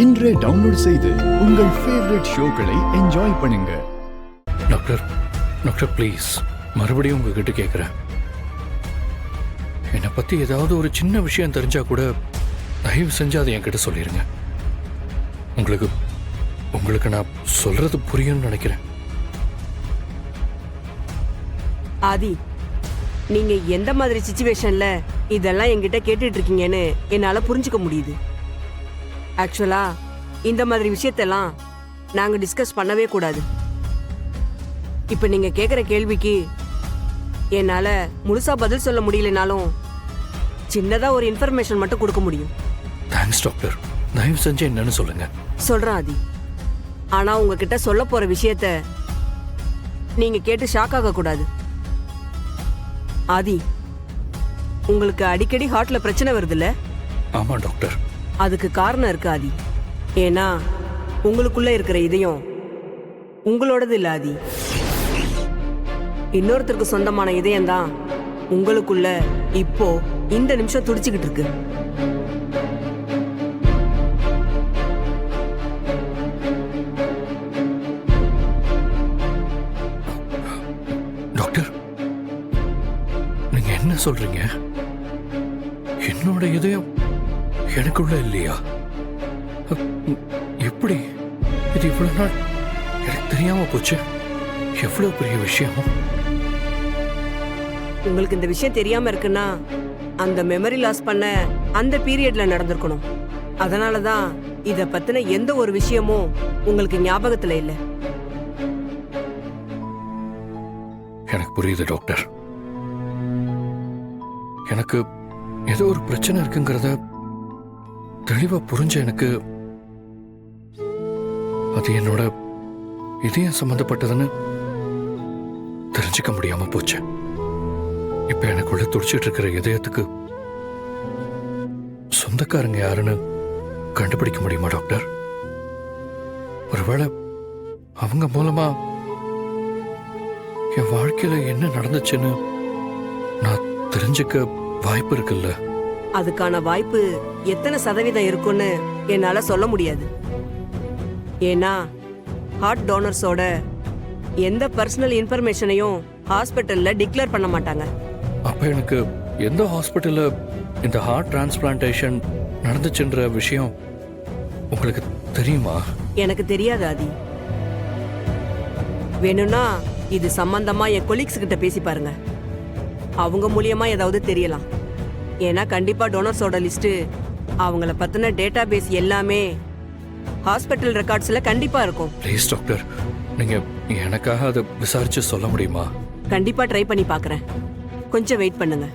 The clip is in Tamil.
இன்றே டவுன்லோட் செய்து உங்கள் ஃபேவரட் ஷோக்களை என்ஜாய் பண்ணுங்க. டாக்டர் டாக்டர் ப்ளீஸ், மறுபடியும் உங்ககிட்ட கேட்குறேன். என்னை பற்றி ஏதாவது ஒரு சின்ன விஷயம் தெரிஞ்சா கூட தயவு செஞ்சு அதை என்கிட்ட சொல்லிடுங்க. உங்களுக்கு நான் சொல்றது புரியும்னு நினைக்கிறேன். ஆதி, நீங்க எந்த மாதிரி சிச்சுவேஷன்ல இதெல்லாம் என்கிட்ட கேட்டுட்டு இருக்கீங்கன்னு என்னால புரிஞ்சுக்க முடியுது. ஆக்சுவலா இந்த மாதிரி விஷயத்தெல்லாம் நாங்க டிஸ்கஸ் பண்ணவே கூடாது. இப்ப நீங்க கேக்குற கேள்விக்கு என்னால முழுசா பதில் சொல்ல முடியலனாலும் சின்னதா ஒரு இன்ஃபர்மேஷன் மட்டும் கொடுக்க முடியும். தேங்க்ஸ் டாக்டர், தயவு செஞ்சு என்னன்னு சொல்லுங்க. சொல்றேன் ஆதி, ஆனா உங்ககிட்ட சொல்ல போற விஷயத்த நீங்க கேட்டு ஷாக் ஆக கூடாது. ஆதி, உங்களுக்கு அடிக்கடி ஹார்ட்ல பிரச்சனை வருதுல்ல? ஆமா டாக்டர். அதுக்கு காரணம் இருக்கு ஆதி. ஏன்னா உங்களுக்குள்ள இருக்கிற இதயம் உங்களோடது இல்ல ஆதி. இன்னொருத்தருக்கு சொந்தமான இதயம் தான் உங்களுக்குள்ள இப்போ இந்த நிமிஷம் துடிச்சுக்கிட்டு இருக்கு. டாக்டர், நீங்க என்ன சொல்றீங்க? என்னோட இதயம் எனக்குள்ள இல்லையா? எப்படி இது இவ்வளவு நாள் எனக்கு தெரியாம போச்சு? எவ்வளவு பெரிய விஷயம். உங்களுக்கு இந்த விஷயம் தெரியாம இருக்குன்னா அந்த மெமரி லாஸ் பண்ண அந்த பீரியட்ல நடந்திருக்கணும். அதனாலதான் இத பத்தின எந்த ஒரு விஷயமும் உங்களுக்கு ஞாபகத்துல இல்ல. எனக்கு புரியுது டாக்டர். எனக்கு ஏதோ ஒரு பிரச்சனை இருக்குங்கிறத தெளிவா புரிஞ்ச எனக்கு அது என்னோட இதயம் சம்பந்தப்பட்டதுன்னு தெரிஞ்சுக்க முடியாம போச்சு. இப்ப எனக்குள்ள துடிச்சிட்டு இருக்கிற இதயத்துக்கு சொந்தக்காரங்க யாருன்னு கண்டுபிடிக்க முடியுமா டாக்டர்? ஒருவேளை அவங்க மூலமா என் வாழ்க்கையில என்ன நடந்துச்சுன்னு நான் தெரிஞ்சுக்க வாய்ப்பு இருக்குல்ல? அதுக்கான வாய்ப்பு எத்தனை சதவீதம் இருக்குன்னு என்னால சொல்ல முடியாது. ஏன்னா ஹார்ட் டோனர்ஸோட எந்த பர்சனல் இன்ஃபர்மேஷனையும் ஹாஸ்பிட்டல்ல டிக்ளேர் பண்ண மாட்டாங்க. அப்ப எனக்கு எந்த ஹாஸ்பிட்டல்ல இந்த ஹார்ட் டிரான்ஸ்பிளான்டேஷன் நடந்துச்சுன்ற விஷயம் உங்களுக்கு தெரியுமா? எனக்கு தெரியாது ஆதி. வேணும்னா இது சம்பந்தமா என் கொலீக்ஸ் கிட்ட பேசி பாருங்க. அவங்க மூலியமா ஏதாவது தெரியலாம். ஏன்னா கண்டிப்பா டோனர்ஸோட லிஸ்ட், அவங்கள பத்தின டேட்டா பேஸ் எல்லாமே ஹாஸ்பிட்டல் ரெக்கார்ட்ஸ்ல கண்டிப்பா இருக்கும். ப்ளீஸ் டாக்டர், நீங்க எனக்காக அதை விசாரிச்சு சொல்ல முடியுமா? கண்டிப்பா ட்ரை பண்ணி பார்க்கறேன். கொஞ்சம் வெயிட் பண்ணுங்க.